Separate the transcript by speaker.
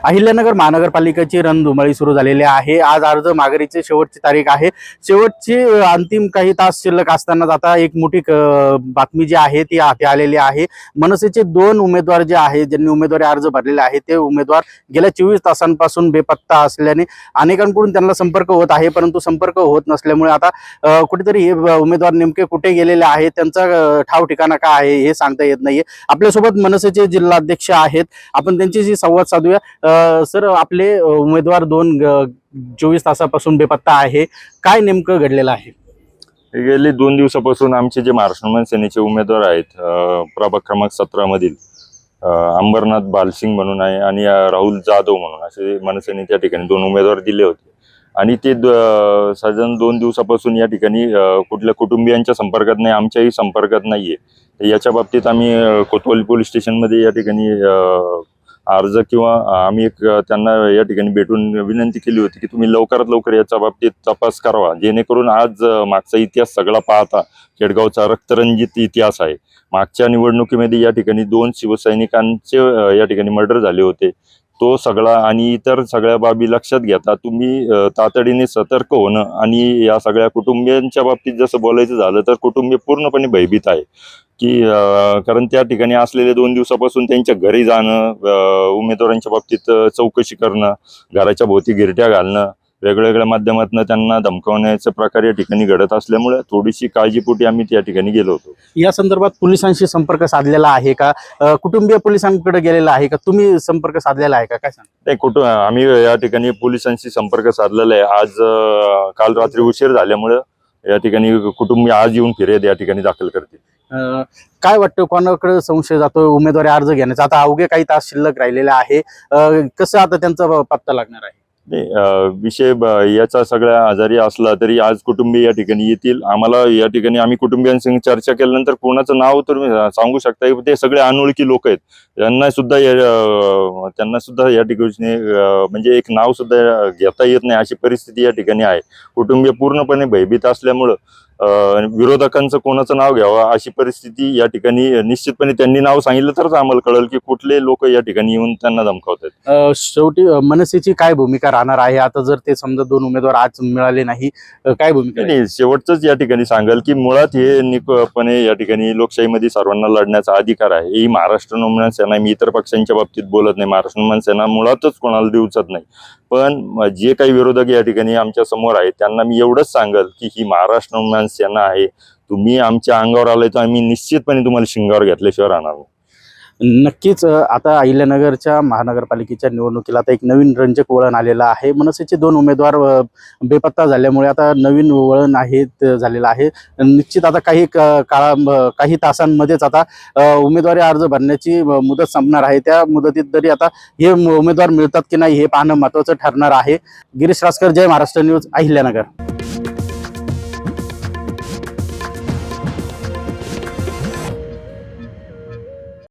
Speaker 1: अहिल्यानगर महानगरपालिकेची रणधुमाळी सुरू झालेली आहे। आज अर्ज माघारीची शेवटची तारीख आहे। शेवटची अंतिम काही तास शिल्लक असतानाच आता एक मोठी बातमी जी आहे ती हाती आलेली आहे। मनसेचे 2 उमेदवार जे आहेत ज्यांनी उमेदवारी अर्ज भरलेले आहे ते उमेदवार गेल्या 24 तासांपासून बेपत्ता असल्याने अनेकांकडून त्यांना संपर्क होत आहे, परंतु संपर्क होत नसल्यामुळे आता कुठेतरी हे उमेदवार नेमके कुठे गेलेले आहेत, त्यांचा ठाव ठिकाणा काय आहे हे सांगता येत नाहीये। आपल्यासोबत मनसेचे जिल्हाध्यक्ष आहेत, आपण त्यांच्याशी संवाद साधूया। सर, आपले उमेदवार 24 तासापासून बेपत्ता आहे, काय नेमकं घडलेलं आहे?
Speaker 2: गेली 2 दिवसापासून आमचे जे महाराष्ट्र नवनिर्माण सेनेचे उमेदवार आहेत, प्रभाग क्रमांक 17 मधील अंबरनाथ बालसिंग म्हणून आहे आणि राहुल जाधव म्हणून असे मनसेने त्या ठिकाणी 2 उमेदवार दिले होते आणि ते साधारण 2 दिवसापासून या ठिकाणी कुठल्या कुटुंबियांच्या संपर्कात नाही, आमच्याही संपर्कात नाहीये। याच्या बाबतीत आम्ही कोतवाली पोलीस स्टेशनमध्ये या ठिकाणी अर्ज किंवा आम्ही त्यांना या ठिकाणी भेटून विनंती केली होती की तुम्ही लवकरात लवकर याच्या बाबतीत तपास करावा, जेणेकरून आज मागचा इतिहास सगळा पाहता खेडगावचा रक्तरंजित इतिहास आहे। मागच्या निवडणुकीमध्ये या ठिकाणी 2 शिवसैनिकांचे या ठिकाणी मर्डर झाले होते। तो सगळा आणि इतर सगळ्या बाबी लक्षात घेता तुम्ही तातडीने सतर्क होणं आणि या सगळ्या कुटुंबियांच्या बाबतीत जसं बोलायचं झालं तर कुटुंबीय पूर्णपणे भयभीत आहे की कारण त्या ठिकाणी असलेले 2 दिवसापासून त्यांच्या घरी जाणं, उमेदवारांच्या बाबतीत चौकशी करणं, घराच्या भोवती गिरट्या घालणं, वेगवेगळ्या माध्यमातून त्यांना धमकावण्याचे प्रकार या ठिकाणी घडत असल्यामुळे थोडीशी काळजीपोटी आम्ही त्या ठिकाणी गेलो होतो।
Speaker 1: या संदर्भात पोलिसांशी संपर्क साधलेला आहे का? कुटुंबीय पोलिसांकडे गेलेला आहे का? तुम्ही संपर्क साधलेला आहे का? काय सांग?
Speaker 2: नाही, आम्ही या ठिकाणी पोलिसांशी संपर्क साधलेला आहे। आज काल रात्री उशीर झाल्यामुळे या ठिकाणी कुटुंबीय आज येऊन फिर्याद या ठिकाणी दाखल करतील।
Speaker 1: काय वाटतं, कोणाकडे संशय जातो उमेदवारी अर्ज घेण्याचा? आता अवघे काही तास शिल्लक राहिलेले आहे, कसं आता त्यांचा पत्ता लागणार आहे?
Speaker 2: विषय याचा सगळ्या आजारी असला तरी आज कुटुंबीय या ठिकाणी येतील। आम्हाला या ठिकाणी आम्ही कुटुंबियांसंग चर्चा केल्यानंतर कोणाचं नाव तर सांगू शकता, ते सगळे अनोळखी लोक आहेत, त्यांना सुद्धा या ठिकाणी म्हणजे एक नाव सुद्धा घेता येत नाही अशी परिस्थिती या ठिकाणी आहे। कुटुंबीय पूर्णपणे भयभीत असल्यामुळं विरोधकांचं कोणाचं नाव घ्यावं अशी परिस्थिती या ठिकाणी निश्चितपणे त्यांनी नाव सांगितलं तरच आम्हाला कळेल की कुठले लोक या ठिकाणी येऊन त्यांना धमकावतात।
Speaker 1: शेवटी मनसेची काय भूमिका राहणार आहे आता जर ते समजा 2 उमेदवार आज मिळाले नाही, काय भूमिका?
Speaker 2: नाही, शेवटच या ठिकाणी सांगाल की मुळात हे निकपणे या ठिकाणी लोकशाहीमध्ये सर्वांना लढण्याचा अधिकार आहे। ही महाराष्ट्र नवनिर्माण सेना, मी इतर पक्षांच्या बाबतीत बोलत नाही, महाराष्ट्र नवनिर्माण सेना मुळातच कोणाला देऊचत नाही, पण जे काही विरोधक या ठिकाणी आमच्या समोर आहेत त्यांना मी एवढंच सांगल की ही महाराष्ट्र नवनिर्माण सेना आहे, तुम्ही आमच्या अंगावर आलाय तर आम्ही निश्चितपणे तुम्हाला शिंगावर घेतल्याशिवाय राहणार नाही।
Speaker 1: नक्कीच आता अहिल्यानगरच्या महानगरपालिकेच्या निवडणुकीला आता एक नवीन रंजक वळण आलेलं आहे। मनसेचे 2 उमेदवार बेपत्ता झाल्यामुळे आता नवीन वळण झालेलं आहे। निश्चित आता काही तासांमध्येच आता उमेदवारी अर्ज भरण्याची मुदत संपणार आहे। त्या मुदतीत तरी आता हे उमेदवार मिळतात की नाही हे पाहणं महत्त्वाचं ठरणार आहे। गिरीश रासकर, जय महाराष्ट्र न्यूज, अहिल्यानगर।